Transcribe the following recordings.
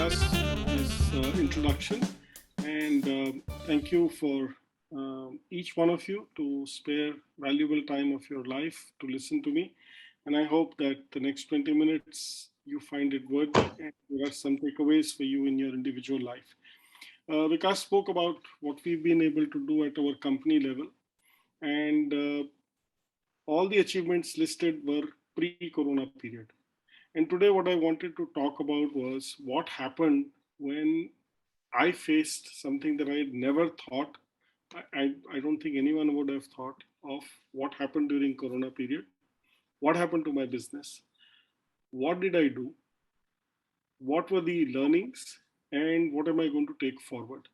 Vyas for this introduction, and thank you for each one of you to spare valuable time of your life to listen to me. And I hope that the next 20 minutes you find it worthy and there are some takeaways for you in your individual life. Vikas spoke about what we've been able to do at our company level, and all the achievements listed were pre-corona period. And today, what I wanted to talk about was what happened when I faced something that I had never thought. I don't think anyone would have thought of what happened during Corona period. What happened to my business? What did I do? What were the learnings? And what am I going to take forward?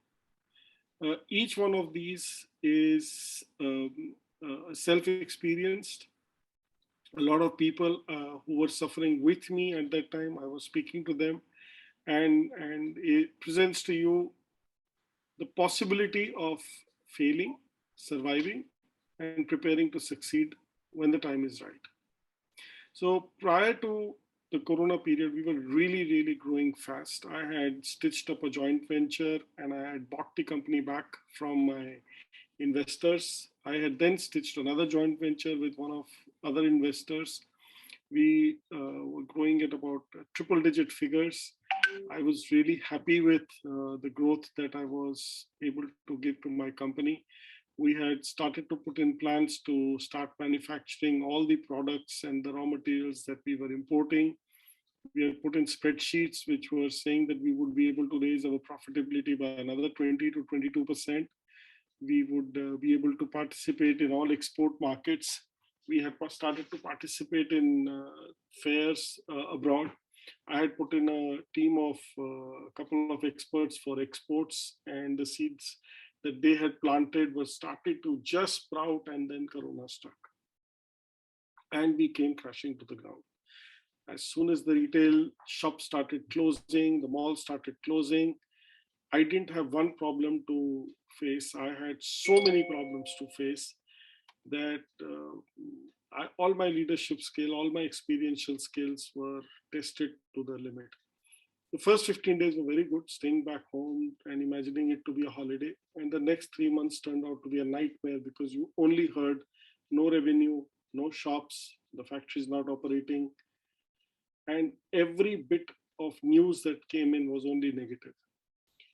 Each one of these is self-experienced. A lot of people who were suffering with me at that time, I was speaking to them, and it presents to you the possibility of failing, surviving, and preparing to succeed when the time is right. So prior to the Corona period, we were really growing fast. I had stitched up a joint venture and I had bought the company back from my investors. I had then stitched another joint venture with one of other investors. We were growing at about triple digit figures. I was really happy with the growth that I was able to give to my company. We had started to put in plans to start manufacturing all the products and the raw materials that we were importing. We had put in spreadsheets which were saying that we would be able to raise our profitability by another 20 to 22%. We would be able to participate in all export markets. We had started to participate in fairs abroad. I had put in a team of a couple of experts for exports, and the seeds that they had planted were started to just sprout, and then Corona struck. And we came crashing to the ground. As soon as the retail shops started closing, the malls started closing, I didn't have one problem to face. I had so many problems to face that all my leadership skill, all my experiential skills were tested to the limit. The first 15 days were very good, staying back home and imagining it to be a holiday. And the next 3 months turned out to be a nightmare because you only heard no revenue, no shops, the factory is not operating. And every bit of news that came in was only negative.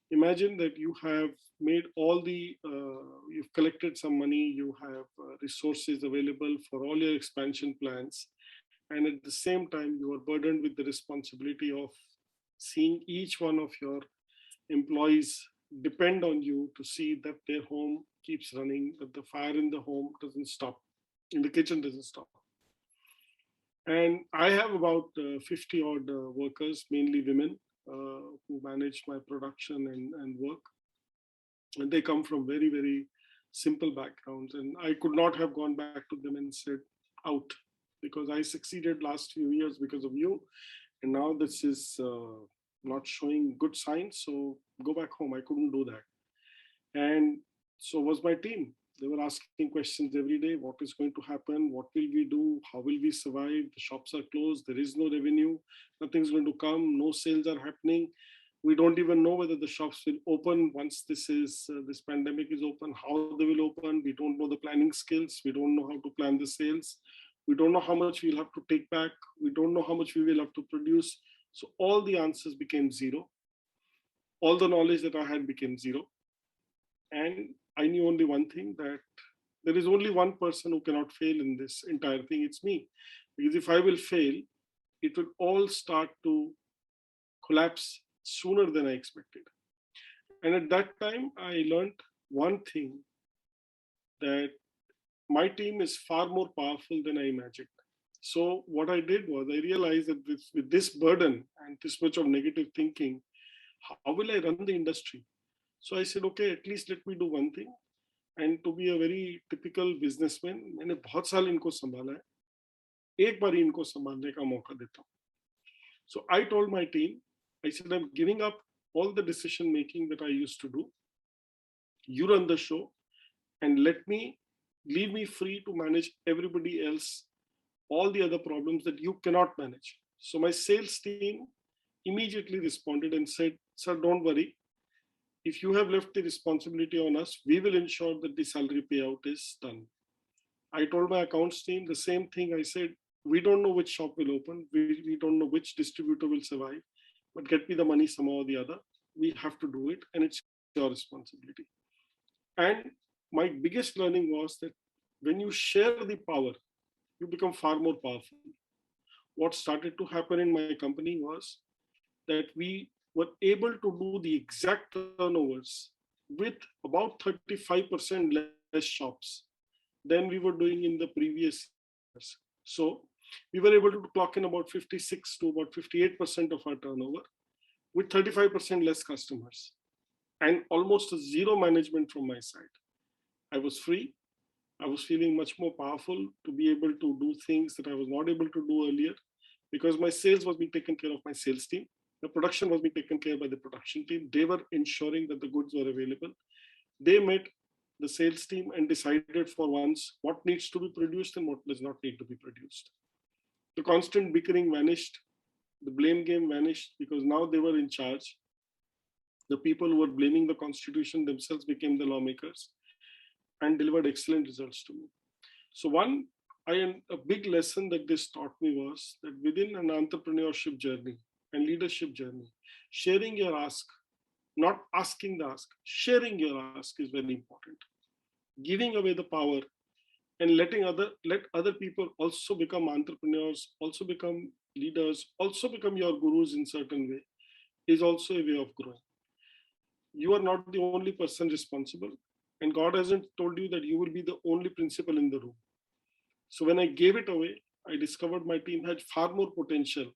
Imagine that you have made you've collected some money, you have resources available for all your expansion plans. And at the same time, you are burdened with the responsibility of seeing each one of your employees depend on you to see that their home keeps running, that the fire in the home doesn't stop, in the kitchen doesn't stop. And I have about 50 odd workers, mainly women, who manage my production and work. And they come from very simple backgrounds. And I could not have gone back to them and said, out, because I succeeded last few years because of you. And now this is not showing good signs. So go back home. I couldn't do that. And so was my team. They were asking questions every day. What is going to happen? What will we do? How will we survive? The shops are closed. There is no revenue. Nothing's going to come. No sales are happening. We don't even know whether the shops will open once this pandemic is open, how they will open. We don't know the planning skills. We don't know how to plan the sales. We don't know how much we'll have to take back. We don't know how much we will have to produce. So all the answers became zero. All the knowledge that I had became zero. And I knew only one thing, that there is only one person who cannot fail in this entire thing. It's me. Because if I will fail, it will all start to collapse sooner than I expected. And at that time, I learned one thing, that my team is far more powerful than I imagined. So what I did was I realized that with this burden and this much of negative thinking, how will I run the industry? So I said, okay, at least let me do one thing. And to be a very typical businessman, मैंने बहुत साल इनको संभाला है, एक बार इनको संभालने का मौका देता हूँ. So I told my team, I said, I'm giving up all the decision making that I used to do. You run the show and leave me free to manage everybody else, all the other problems that you cannot manage. So my sales team immediately responded and said, "Sir, don't worry. If you have left the responsibility on us, we will ensure that the salary payout is done." I told my accounts team the same thing. I said, "We don't know which shop will open. We don't know which distributor will survive, but get me the money somehow or the other. We have to do it, and it's your responsibility." And my biggest learning was that when you share the power, you become far more powerful. What started to happen in my company was that we were able to do the exact turnovers with about 35% less shops than we were doing in the previous years. So we were able to clock in about 56 to about 58% of our turnover with 35% less customers and almost a zero management from my side. I was free. I was feeling much more powerful to be able to do things that I was not able to do earlier because my sales was being taken care of my sales team. The production was being taken care by the production team. They were ensuring that the goods were available. They met the sales team and decided for once what needs to be produced and what does not need to be produced. The constant bickering vanished. The blame game vanished because now they were in charge. The people who were blaming the constitution themselves became the lawmakers and delivered excellent results to me. So a big lesson that this taught me was that within an entrepreneurship journey and leadership journey, sharing your ask, not asking the ask, sharing your ask is very important. Giving away the power and let other people also become entrepreneurs, also become leaders, also become your gurus in certain way is also a way of growing. You are not the only person responsible, and God hasn't told you that you will be the only principal in the room. So when I gave it away, I discovered my team had far more potential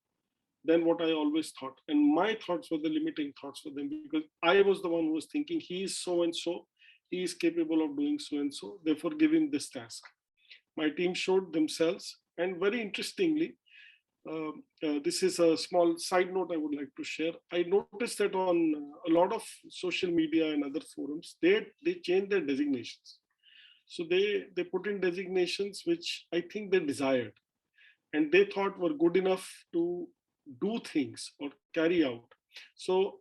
than what I always thought. And my thoughts were the limiting thoughts for them because I was the one who was thinking, he is so and so, he is capable of doing so and so, therefore give him this task. My team showed themselves, and very interestingly, this is a small side note I would like to share. I noticed that on a lot of social media and other forums, they changed their designations. So they put in designations which I think they desired and they thought were good enough to do things or carry out. So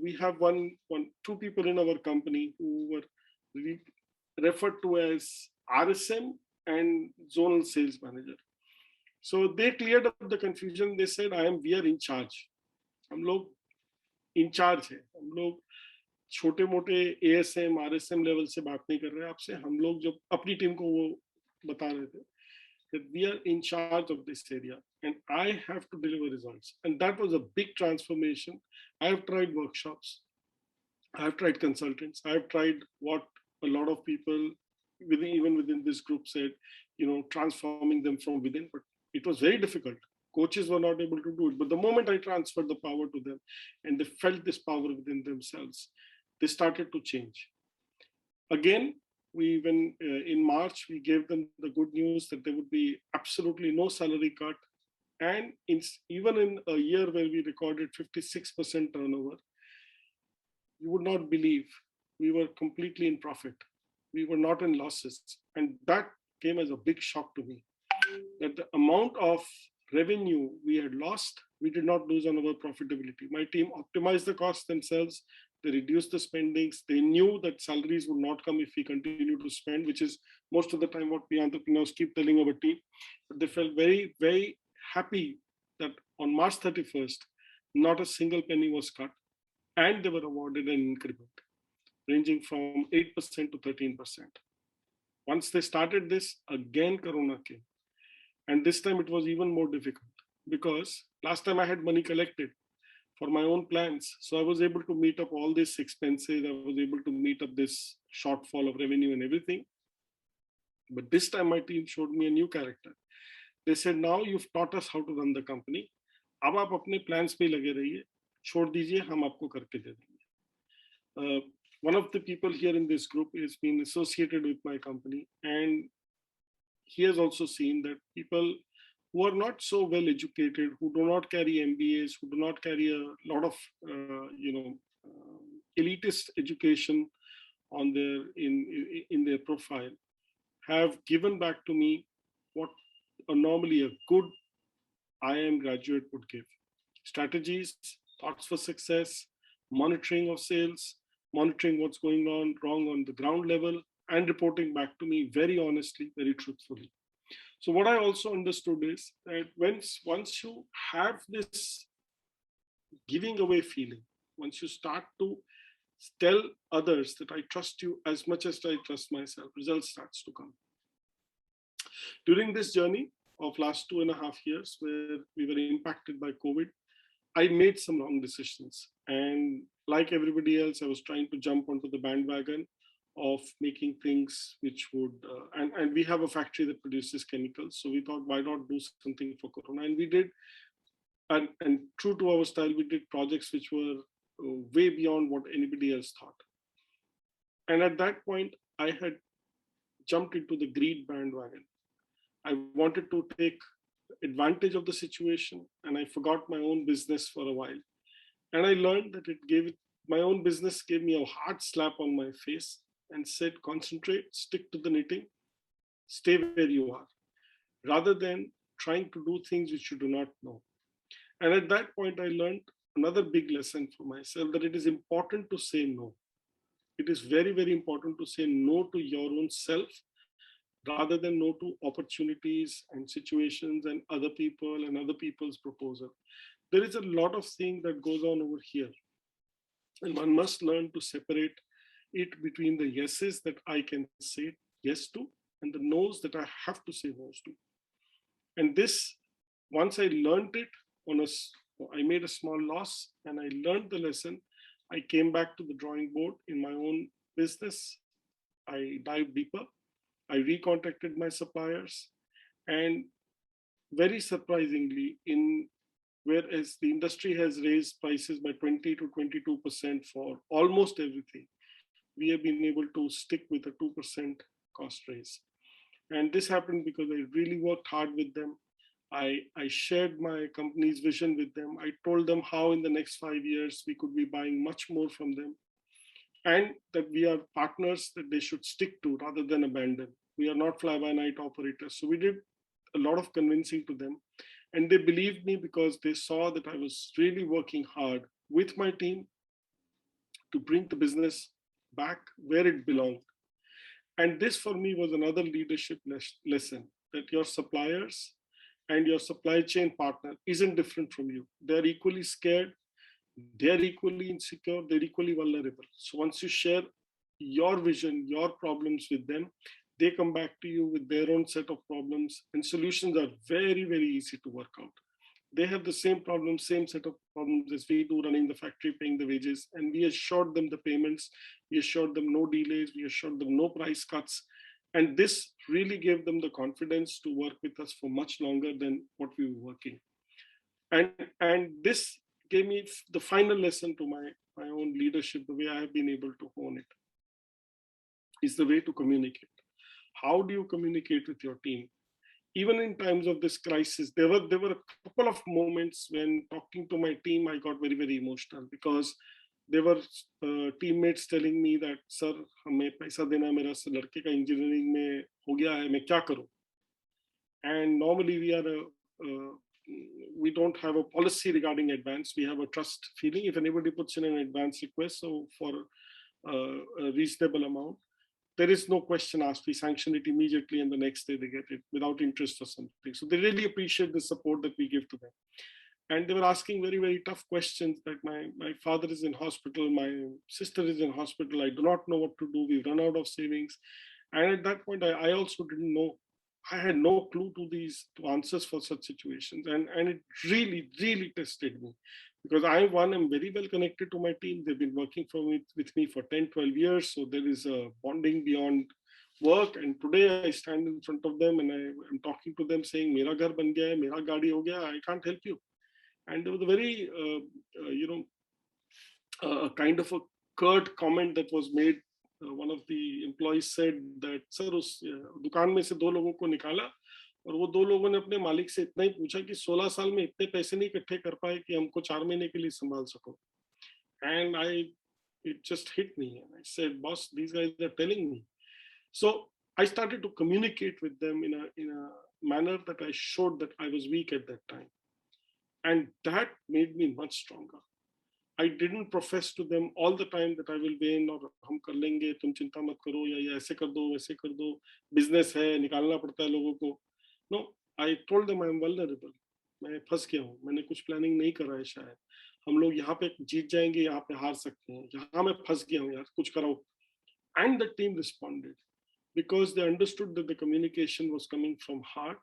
we have two people in our company who were referred to as RSM and zonal sales manager. So they cleared up the confusion. They said, we are in charge. हम लोग in charge है. हम लोग छोटे मोटे ASM RSM level से बात नहीं कर रहे आपसे. हम लोग जब अपनी टीम को वो बता रहे थे that we are in charge of this area and I have to deliver results. And that was a big transformation. I have tried workshops. I have tried consultants. I have tried what a lot of people even within this group said, transforming them from within, but it was very difficult. Coaches were not able to do it. But the moment I transferred the power to them and they felt this power within themselves, they started to change. Again, in March, we gave them the good news that there would be absolutely no salary cut. And even in a year where we recorded 56% turnover, you would not believe we were completely in profit. We were not in losses. And that came as a big shock to me, that the amount of revenue we had lost, we did not lose on our profitability. My team optimized the costs themselves. They reduced the spendings. They knew that salaries would not come if we continue to spend, which is most of the time what we entrepreneurs keep telling our team. But they felt very, very happy that on March 31st, not a single penny was cut. And they were awarded an increment ranging from 8% to 13%. Once they started this, again Corona came. And this time it was even more difficult because last time I had money collected for my own plans. So I was able to meet up all these expenses. I was able to meet up this shortfall of revenue and everything. But this time my team showed me a new character. They said, now you've taught us how to run the company. अब आप अपने plans पे लगे रहिए, छोड़ दीजिए, हम आपको करके दे देंगे. One of the people here in this group has been associated with my company, and he has also seen that people who are not so well educated, who do not carry MBAs, who do not carry a lot of elitist education on in their profile, have given back to me what normally a good IIM graduate would give. strategies, thoughts for success, monitoring of sales, monitoring what's going on wrong on the ground level, and reporting back to me very honestly, very truthfully. So what I also understood is that once you have this giving away feeling, once you start to tell others that I trust you as much as I trust myself, results starts to come. During this journey of last 2.5 years, where we were impacted by COVID, I made some wrong decisions. And like everybody else, I was trying to jump onto the bandwagon of making things which would, and we have a factory that produces chemicals. So we thought, why not do something for Corona? And we did, and true to our style, we did projects which were way beyond what anybody else thought. And at that point, I had jumped into the greed bandwagon. I wanted to take advantage of the situation, and I forgot my own business for a while. And I learned that my own business gave me a hard slap on my face and said, concentrate, stick to the knitting, stay where you are, rather than trying to do things which you do not know. And at that point, I learned another big lesson for myself, that it is important to say no. It is very, very important to say no to your own self rather than no to opportunities and situations and other people and other people's proposal. There is a lot of thing that goes on over here. And one must learn to separate it between the yeses that I can say yes to and the no's that I have to say no's to. And this, once I learned it, I made a small loss and I learned the lesson. I came back to the drawing board in my own business. I dived deeper. I recontacted my suppliers, and very surprisingly, whereas the industry has raised prices by 20 to 22% for almost everything, we have been able to stick with a 2% cost raise. And this happened because I really worked hard with them. I shared my company's vision with them. I told them how in the next 5 years we could be buying much more from them, and that we are partners that they should stick to rather than abandon. We are not fly-by-night operators. So we did a lot of convincing to them, and they believed me because they saw that I was really working hard with my team to bring the business back where it belonged. And this for me was another leadership lesson, that your suppliers and your supply chain partner isn't different from you. They're equally scared, they're equally insecure, they're equally vulnerable. So once you share your vision, your problems with them, they come back to you with their own set of problems, and solutions are very, very easy to work out. They have the same problems, same set of problems as we do, running the factory, paying the wages, and we assured them the payments, we assured them no delays, we assured them no price cuts. And this really gave them the confidence to work with us for much longer than what we were working. And this gave me the final lesson to my own leadership, the way I have been able to hone it, is the way to communicate. How do you communicate with your team? Even in times of this crisis, there were a couple of moments when talking to my team, I got very, very emotional, because there were teammates telling me that, sir, हमें पैसा देना, मेरा लड़के का engineering में हो गया है, मैं क्या करूं? And normally we don't have a policy regarding advance. We have a trust feeling. If anybody puts in an advance request, so for a reasonable amount, there is no question asked. We sanction it immediately, and the next day they get it without interest or something. So they really appreciate the support that we give to them. And they were asking very, very tough questions, like my father is in hospital, my sister is in hospital, I do not know what to do, we've run out of savings. And at that point, I also didn't know. I had no clue to answers for such situations. And it really, really tested me, because I'm very well connected to my team. They've been working with me for 10, 12 years. So there is a bonding beyond work. And today I stand in front of them and I'm talking to them saying, Mera ghar ban gaya hai, mera gaadi ho gaya, I can't help you. And there was a very, kind of a curt comment that was made. One of the employees said that, sir, उस दुकान में से 2 लोगों को निकाला और वो 2 लोगों ने अपने मालिक से इतना ही पूछा कि 16 साल में इतने पैसे नहीं इकट्ठे कर पाए कि हमको 4 महीने के लिए संभाल सको. And it just hit me, and I said, boss, these guys are telling me. So I started to communicate with them in a manner that I showed that I was weak at that time. And that made me much stronger. I didn't profess to them all the time that I will win or हम कर लेंगे, तुम चिंता मत करो, या ये ऐसे कर दो, वैसे कर दो, business है, निकालना पड़ता है लोगों को. No, I told them I am vulnerable. मैं फंस गया हूँ, मैंने कुछ प्लानिंग नहीं करा है शायद. हम लोग यहाँ पे जीत जाएंगे, यहाँ पे हार सकते हैं, यहाँ मैं फंस गया हूँ यार, कुछ कराओ. And the team responded because they understood that the communication was coming from heart.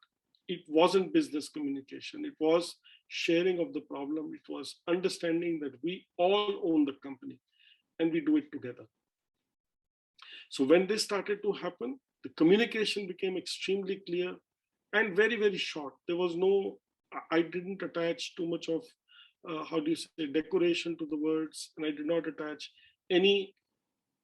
It wasn't business communication. It was sharing of the problem. It was understanding that we all own the company and we do it together. So when this started to happen, the communication became extremely clear and very, very short. There was no, I didn't attach too much of, how do you say, decoration to the words, and I did not attach any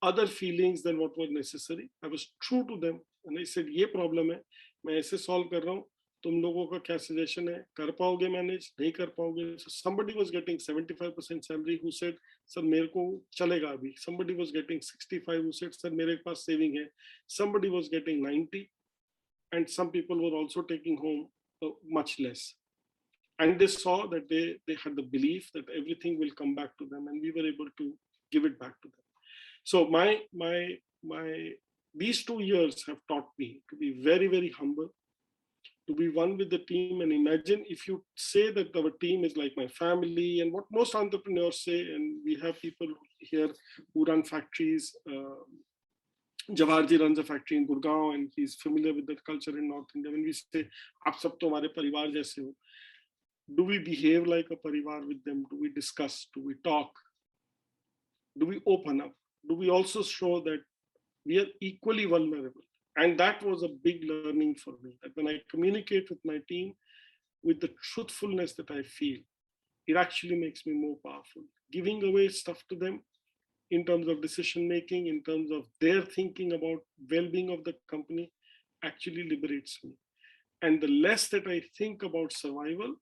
other feelings than what were necessary. I was true to them and I said, ये problem है, मैं ऐसे solve कर रहा हूँ, तुम लोगों का क्या suggestion है, कर पाओगे manage, नहीं कर पाओगे. So somebody was getting 75% salary who said, sir मेरे को चलेगा अभी. Somebody was getting 65 who said, sir मेरे पास saving है. Somebody was getting 90 and some people were also taking home much less. And they saw that they had the belief that everything will come back to them and we were able to give it back to them. So these 2 years have taught me to be very, very humble, to be one with the team. And imagine if you say that our team is like my family, and what most entrepreneurs say, and we have people here who run factories. Jawarji runs a factory in Gurgaon and he's familiar with the culture in North India. When we say, "Aap sab to hamare parivar jaise ho," do we behave like a parivar with them? Do we discuss? Do we talk? Do we open up? Do we also show that we are equally vulnerable? And that was a big learning for me, that when I communicate with my team with the truthfulness that I feel, it actually makes me more powerful. Giving away stuff to them in terms of decision making, in terms of their thinking about well-being of the company, actually liberates me. And the less that I think about survival,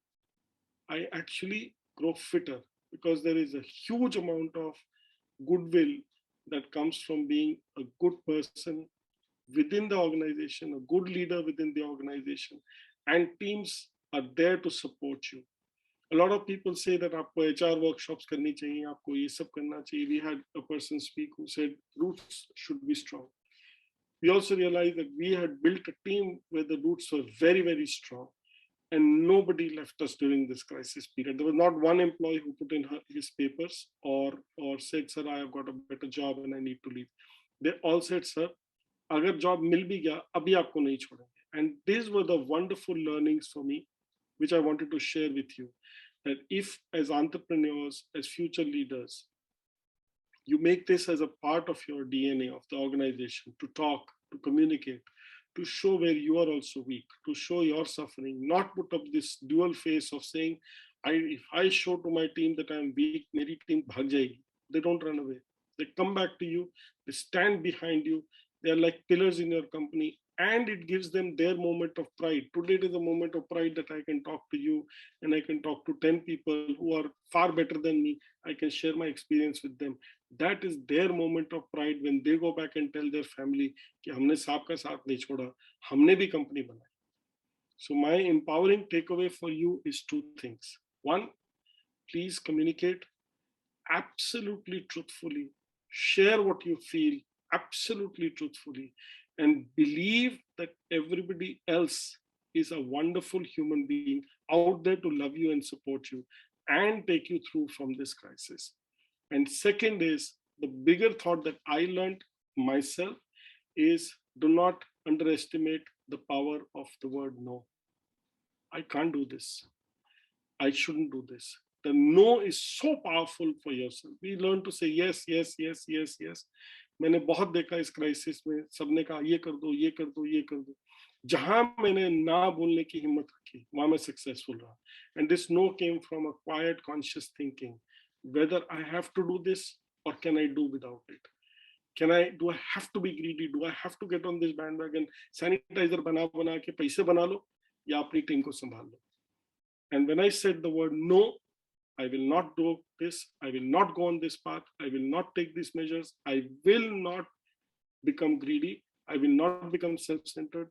I actually grow fitter, because there is a huge amount of goodwill that comes from being a good person within the organization, a good leader within the organization, and teams are there to support you. A lot of people say that आपको HR workshops करनी चाहिए, आपको ये सब करना चाहिए. We had a person speak who said roots should be strong. We also realized that we had built a team where the roots were very, very strong. And nobody left us during this crisis period. There was not one employee who put in his papers or said, "Sir, I have got a better job and I need to leave." They all said, "Sir, agar job mil bhi gaya, abhi aapko nahi chhodenge." And these were the wonderful learnings for me, which I wanted to share with you. That if, as entrepreneurs, as future leaders, you make this as a part of your DNA of the organization, to talk, to communicate, to show where you are also weak, to show your suffering, not put up this dual face of saying, if I show to my team that I'm weak, meri team bhag jayegi. They don't run away. They come back to you, they stand behind you, they are like pillars in your company, and it gives them their moment of pride. Today it is a moment of pride that I can talk to you and I can talk to 10 people who are far better than me. I can share my experience with them. That is their moment of pride when they go back and tell their family कि हमने साहब का साथ नहीं छोड़ा, हमने भी company बनाई. So my empowering takeaway for you is 2 things. One, please communicate absolutely truthfully. Share what you feel absolutely truthfully, and believe that everybody else is a wonderful human being out there to love you and support you and take you through from this crisis. And second is, the bigger thought that I learned myself is, do not underestimate the power of the word no. I can't do this. I shouldn't do this. The no is so powerful for yourself. We learn to say yes, yes, yes, yes, yes. मैंने बहुत देखा इस crisis में, सबने कहा ये कर दो, ये कर दो, ये कर दो. जहां मैंने ना बोलने की हिम्मत रखी, वहां मैं सक्सेसफुल रहा. And this no came from a quiet, conscious thinking, whether I have to do this or can I do without it. Do I have to be greedy? Do I have to get on this bandwagon? Sanitizer बना के पैसे बना लो या अपनी team को संभाल लो. And when I said the word no, I will not do this. I will not go on this path. I will not take these measures. I will not become greedy. I will not become self-centered.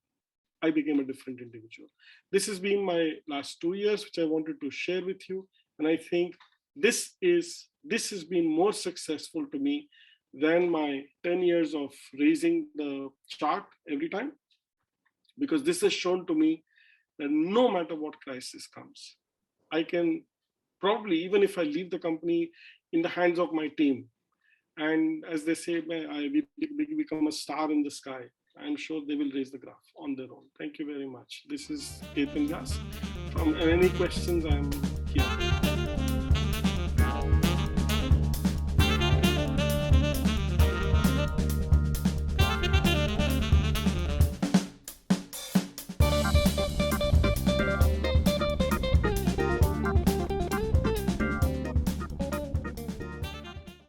I became a different individual. This has been my last 2 years, which I wanted to share with you. And I think this has been more successful to me than my 10 years of raising the chart every time, because this has shown to me that no matter what crisis comes, I can probably, even if I leave the company in the hands of my team, and as they say, we become a star in the sky, I'm sure they will raise the graph on their own. Thank you very much. This is Ketan Vyas. From any questions, I'm